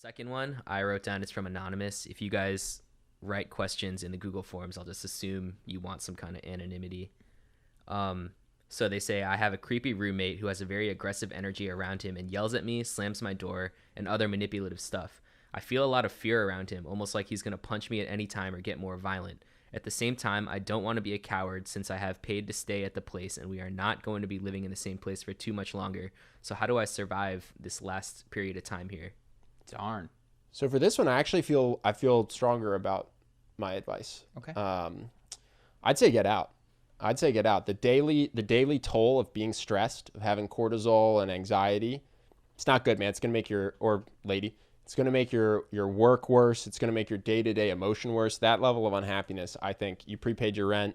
Second one, I wrote down it's from Anonymous. If you guys write questions in the Google Forms, I'll just assume you want some kind of anonymity. So they say, I have a creepy roommate who has a very aggressive energy around him and yells at me, slams my door, and other manipulative stuff. I feel a lot of fear around him, almost like he's going to punch me at any time or get more violent. At the same time, I don't want to be a coward since I have paid to stay at the place and we are not going to be living in the same place for too much longer. So how do I survive this last period of time here? Darn. So for this one, I feel stronger about my advice. Okay. I'd say get out. The daily toll of being stressed, of having cortisol and anxiety, it's not good, man. It's gonna make it's gonna make your work worse. It's gonna make your day-to-day emotion worse. That level of unhappiness, I think you prepaid your rent,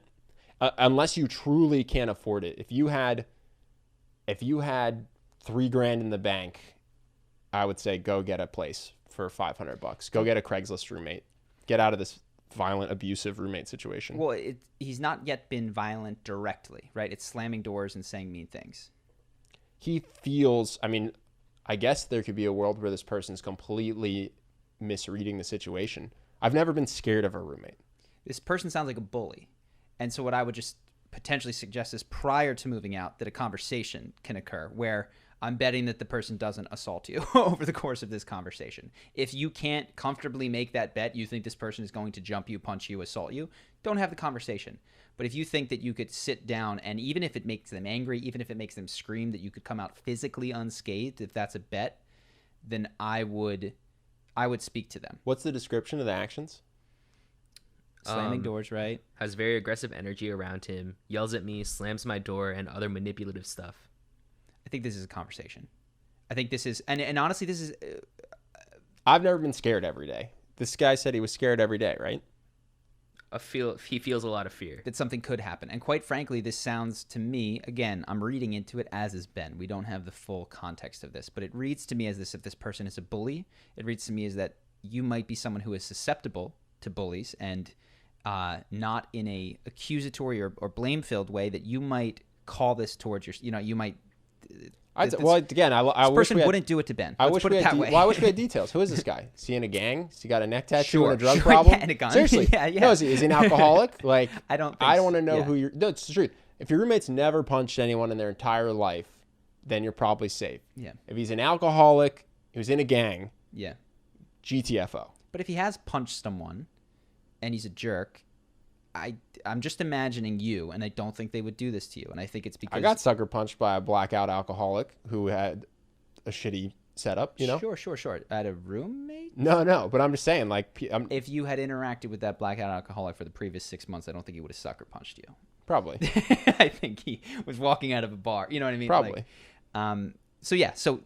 unless you truly can't afford it. If you had $3,000 in the bank, I would say go get a place for $500. Go get a Craigslist roommate. Get out of this violent, abusive roommate situation. Well, he's not yet been violent directly, right? It's slamming doors and saying mean things. He feels, I guess there could be a world where this person's completely misreading the situation. I've never been scared of a roommate. This person sounds like a bully. And so what I would just potentially suggest is prior to moving out that a conversation can occur where I'm betting that the person doesn't assault you over the course of this conversation. If you can't comfortably make that bet, you think this person is going to jump you, punch you, assault you, don't have the conversation. But if you think that you could sit down and even if it makes them angry, even if it makes them scream, that you could come out physically unscathed, if that's a bet, then I would speak to them. What's the description of the actions? Slamming doors, right? Has very aggressive energy around him, yells at me, slams my door, and other manipulative stuff. I think this is a conversation. I think this is, and honestly, this is. I've never been scared every day. This guy said he was scared every day, right? He feels a lot of fear. That something could happen. And quite frankly, this sounds to me, again, I'm reading into it as is Ben. We don't have the full context of this, but it reads to me as this: if this person is a bully, it reads to me as that you might be someone who is susceptible to bullies and not in a accusatory or blame-filled way, that you might call this towards you might. I this wish person wouldn't do it to Ben. I Let's wish put we it had. that way. Well, I wish we had details. Who is this guy? Is he in a gang? Has he got a neck tattoo Sure, and a drug sure, problem? yeah, and a gun. Seriously, Yeah. No, is he an alcoholic? Like, I don't want to know yeah. who you're. No, it's the truth. If your roommate's never punched anyone in their entire life, then you're probably safe. Yeah. If he's an alcoholic who's in a gang, Yeah. GTFO. But if he has punched someone and he's a jerk, I'm just imagining you, and I don't think they would do this to you. And I think it's because I got sucker punched by a blackout alcoholic who had a shitty setup, you know? Sure. At a roommate? No, but I'm just saying, like, If you had interacted with that blackout alcoholic for the previous 6 months, I don't think he would have sucker punched you. probably. I think he was walking out of a bar. You know what I mean? Probably. So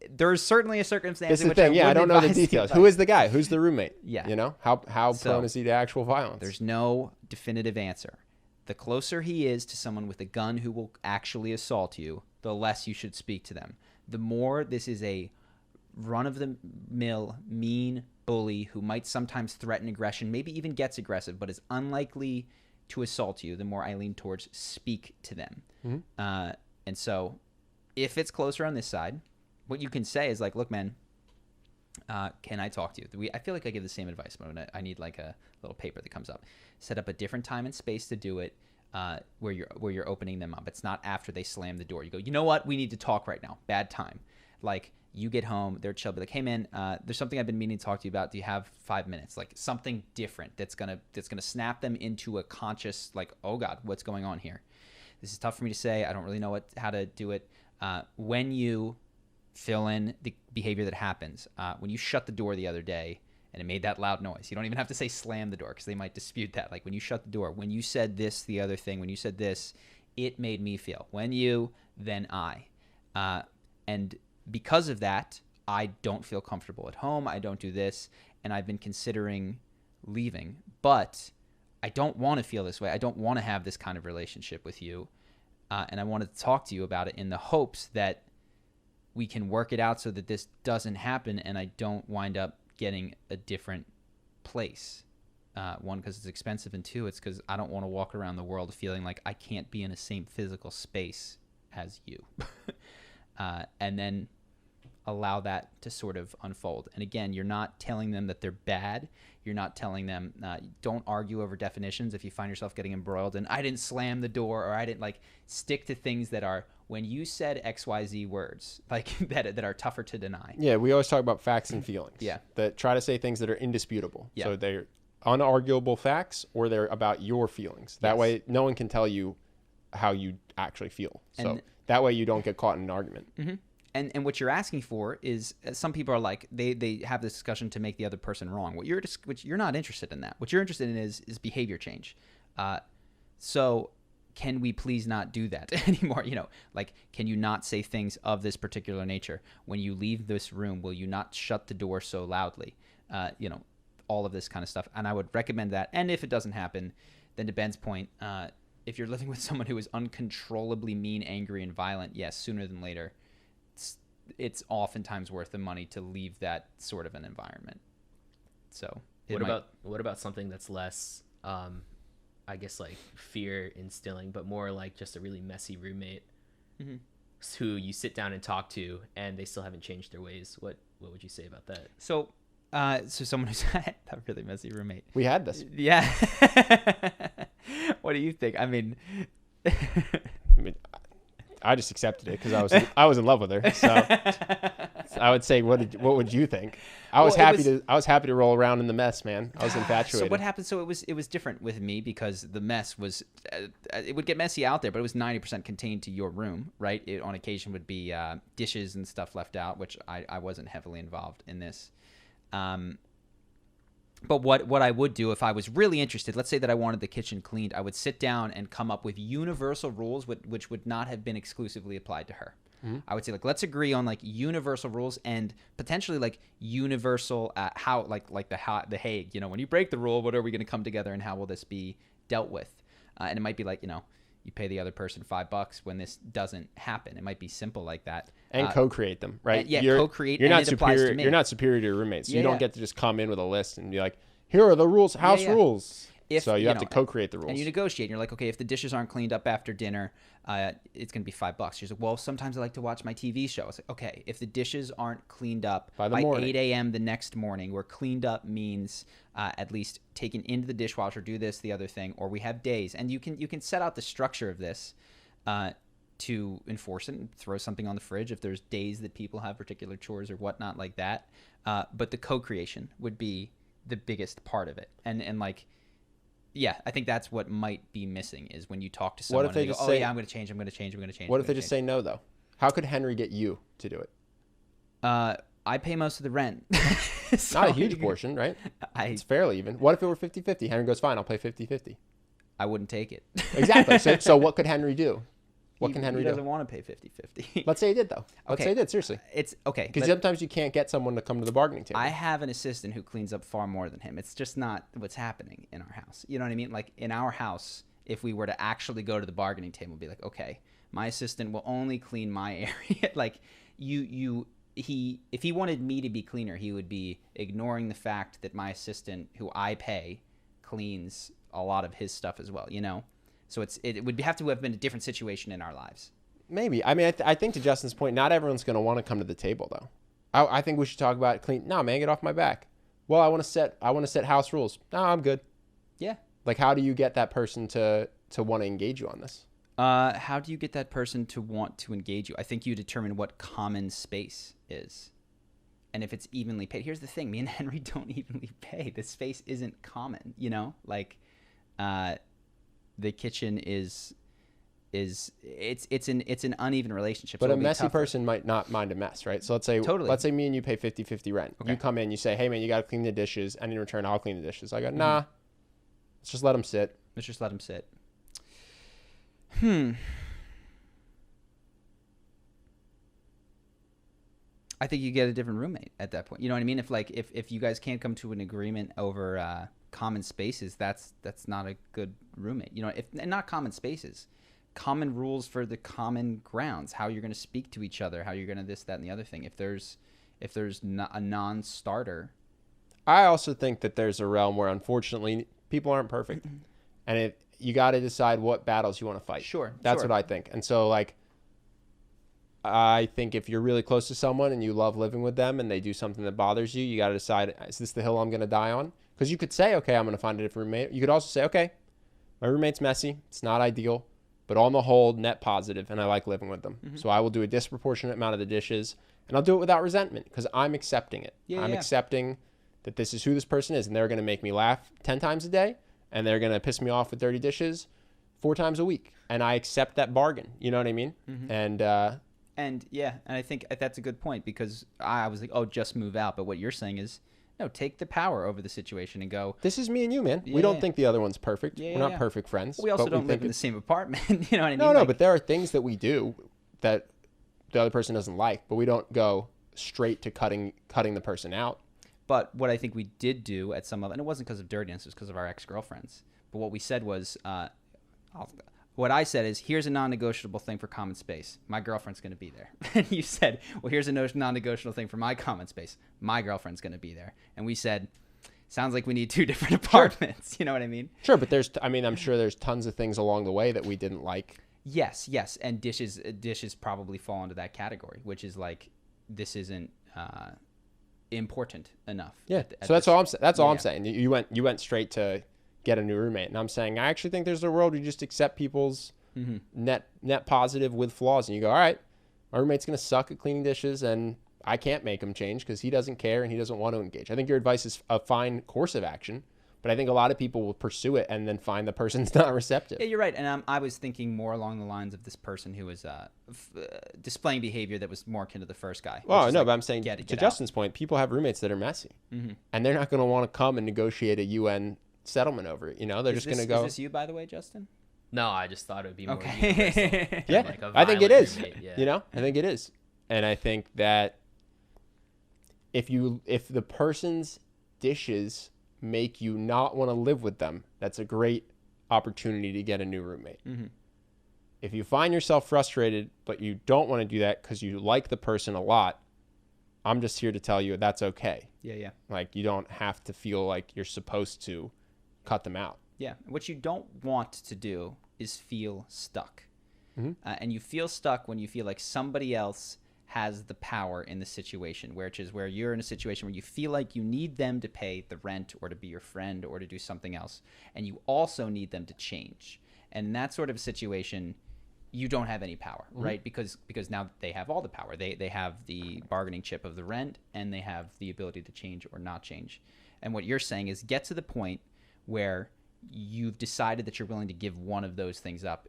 there's certainly a circumstance It's in the which thing. Yeah, I don't know the advise you, details. but Who is the guy? Who's the roommate? Yeah. You know? How So, prone is he to actual violence? There's no definitive answer. The closer he is to someone with a gun who will actually assault you, the less you should speak to them. The more this is a run-of-the-mill, mean bully who might sometimes threaten aggression, maybe even gets aggressive, but is unlikely to assault you, the more I lean towards speak to them. Mm-hmm. And so if it's closer on this side, what you can say is like, look, man, can I talk to you? I feel like I give the same advice, but I need like a little paper that comes up. Set up a different time and space to do it, where you're opening them up. It's not after they slam the door. You go, you know what? We need to talk right now. Bad time. Like, you get home, they're chill. Be like, hey man, there's something I've been meaning to talk to you about. Do you have 5 minutes? Like something different that's gonna snap them into a conscious, like, oh God, what's going on here? This is tough for me to say. I don't really know how to do it. When you fill in the behavior that happens, when you shut the door the other day and it made that loud noise, you don't even have to say slam the door because they might dispute that. Like, when you shut the door, when you said this, the other thing, when you said this, it made me feel. When you, then I. And because of that, I don't feel comfortable at home. I don't do this. And I've been considering leaving. But I don't want to feel this way. I don't want to have this kind of relationship with you. And I wanted to talk to you about it in the hopes that we can work it out so that this doesn't happen and I don't wind up getting a different place. One, because it's expensive, and two, it's because I don't want to walk around the world feeling like I can't be in the same physical space as you. And then allow that to sort of unfold. And again, you're not telling them that they're bad. You're not telling them, don't argue over definitions. If you find yourself getting embroiled in, I didn't slam the door, or I didn't, like, stick to things that are, when you said XYZ words, like that are tougher to deny. Yeah, we always talk about facts and feelings. Yeah. That try to say things that are indisputable. Yeah. So they're unarguable facts, or they're about your feelings. That way, no one can tell you how you actually feel. So And that way you don't get caught in an argument. Mm-hmm. And what you're asking for is, some people are like, they have this discussion to make the other person wrong. What you're not interested in that. What you're interested in is behavior change. So can we please not do that anymore? You know, like, can you not say things of this particular nature? When you leave this room, will you not shut the door so loudly? You know, all of this kind of stuff. And I would recommend that. And if it doesn't happen, then to Ben's point, if you're living with someone who is uncontrollably mean, angry, and violent, yes, sooner than later, it's oftentimes worth the money to leave that sort of an environment. So what about something that's less, I guess, like, fear instilling, but more like just a really messy roommate who you sit down and talk to, and they still haven't changed their ways? What would you say about that? So someone who's a really messy roommate. We had this. Yeah. What do you think? I mean, I just accepted it because I was in love with her. So I would say, what would you think? I was happy to roll around in the mess, man. I was infatuated. So what happened? So it was different with me, because the mess was it would get messy out there, but it was 90% contained to your room, right? It on occasion would be dishes and stuff left out, which I wasn't heavily involved in this. But what I would do if I was really interested, let's say that I wanted the kitchen cleaned, I would sit down and come up with universal rules which would not have been exclusively applied to her. I would say, like, let's agree on, like, universal rules, and potentially, like, universal how, like the Hague, you know, when you break the rule, what are we going to come together, and how will this be dealt with? And it might be like, you know, you pay the other person $5 when this doesn't happen. It might be simple like that. And co-create them, right? Co-create. You're and not it applies superior. to me. You're not superior to your roommates. So Yeah, you don't yeah. get to just come in with a list and be like, here are the rules, house rules. So you have to co-create the rules. And you negotiate. And you're like, okay, if the dishes aren't cleaned up after dinner, it's going to be $5. She's like, well, sometimes I like to watch my TV show. I was like, okay, if the dishes aren't cleaned up by 8 a.m. the next morning, where cleaned up means at least taken into the dishwasher, do this, the other thing, or we have days. And you can set out the structure of this to enforce it and throw something on the fridge if there's days that people have particular chores or whatnot like that. But the co-creation would be the biggest part of it. And like, yeah, I think that's what might be missing, is when you talk to someone, What if they and just go, say, yeah, I'm going to change. What if they just say no, though? How could Henry get you to do it? I pay most of the rent. So Not a huge portion, right? It's fairly even. What if it were 50-50? Henry goes, fine, I'll pay 50-50. I wouldn't take it. Exactly. So what could Henry do? What can Henry do? He doesn't want to pay 50-50. Let's say he did, though. Let's Okay. say he did, seriously. It's okay. Because sometimes you can't get someone to come to the bargaining table. I have an assistant who cleans up far more than him. It's just not what's happening in our house. You know what I mean? Like, in our house, if we were to actually go to the bargaining table and be like, okay, my assistant will only clean my area. Like, if he wanted me to be cleaner, he would be ignoring the fact that my assistant, who I pay, cleans a lot of his stuff as well, you know? So it would have to have been a different situation in our lives. Maybe. I mean, I think to Justin's point, not everyone's going to want to come to the table, though. I think we should talk about clean. No, man, get off my back. Well, I want to set house rules. No, I'm good. Yeah. Like, how do you get that person to want to engage you on this? How do you get that person to want to engage you? I think you determine what common space is. And if it's evenly paid. Here's the thing. Me and Henry don't evenly pay. The space isn't common, you know? Like, the kitchen is it's an uneven relationship. But so a messy tougher. person might not mind a mess, right? So let's say me and you pay 50-50 rent. Okay. You come in, you say, hey, man, you got to clean the dishes. And in return, I'll clean the dishes. I go, nah, let's just let them sit. Let's just let them sit. I think you get a different roommate at that point. You know what I mean? If you guys can't come to an agreement over common spaces, that's not a good roommate. You know, and not common spaces, common rules for the common grounds, how you're going to speak to each other, how you're going to this, that, and the other thing. If there's a non-starter. I also think that there's a realm where, unfortunately, people aren't perfect. And you got to decide what battles you want to fight. Sure. That's what I think. And so, like, I think if you're really close to someone and you love living with them and they do something that bothers you, you got to decide, is this the hill I'm going to die on? Because you could say, okay, I'm going to find a different roommate. You could also say, okay, my roommate's messy. It's not ideal, but on the whole, net positive, and I like living with them. So I will do a disproportionate amount of the dishes, and I'll do it without resentment because I'm accepting it. I'm accepting that this is who this person is, and they're going to make me laugh 10 times a day, and they're going to piss me off with dirty dishes 4 times a week. And I accept that bargain. You know what I mean? And I think that's a good point because I was like, oh, just move out. But what you're saying is, no, take the power over the situation and go, this is me and you, man. We don't think the other one's perfect. We're not perfect friends. We also don't live in the same apartment. You know what I mean? No, but there are things that we do that the other person doesn't like, but we don't go straight to cutting the person out. But what I think we did do at some level, and it wasn't because of dirtiness, it was because of our ex-girlfriends. But what we said was, what I said is, here's a non-negotiable thing for common space. My girlfriend's going to be there. And you said, well, here's a non-negotiable thing for my common space. My girlfriend's going to be there. And we said, sounds like we need 2 different apartments. You know what I mean? Sure, but I'm sure there's tons of things along the way that we didn't like. Yes. And dishes probably fall into that category, which is like, this isn't important enough. Yeah. So that's all I'm saying. That's all I'm saying. You went straight to get a new roommate, and I'm saying I actually think there's a world where you just accept people's net positive with flaws, and you go, all right, my roommate's gonna suck at cleaning dishes, and I can't make him change because he doesn't care and he doesn't want to engage. I think your advice is a fine course of action, but I think a lot of people will pursue it and then find the person's not receptive. Yeah, you're right. And I was thinking more along the lines of this person who was displaying behavior that was more akin to the first guy. Well, no, but I'm saying to Justin's point, people have roommates that are messy, and they're not going to want to come and negotiate a UN settlement over it. You know, they're just going to go. Is this you, by the way, Justin? No, I just thought it would be more okay. Yeah, like I think it is. Yeah. You know, I think it is, and I think that if the person's dishes make you not want to live with them, that's a great opportunity to get a new roommate. If you find yourself frustrated, but you don't want to do that because you like the person a lot, I'm just here to tell you that's okay. Yeah. Like, you don't have to feel like you're supposed to cut them out. Yeah. What you don't want to do is feel stuck. And you feel stuck when you feel like somebody else has the power in the situation, which is where you're in a situation where you feel like you need them to pay the rent or to be your friend or to do something else. And you also need them to change. And in that sort of situation, you don't have any power, right? Because now they have all the power. They have the bargaining chip of the rent, and they have the ability to change or not change. And what you're saying is get to the point where you've decided that you're willing to give one of those things up,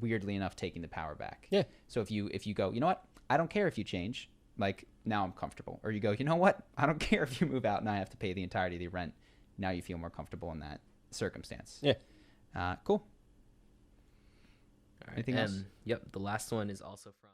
weirdly enough, taking the power back. Yeah. So if you go, you know what? I don't care if you change. Like, now I'm comfortable. Or you go, you know what? I don't care if you move out and I have to pay the entirety of the rent. Now you feel more comfortable in that circumstance. Yeah. Cool. All right. Anything else? Yep. The last one is also from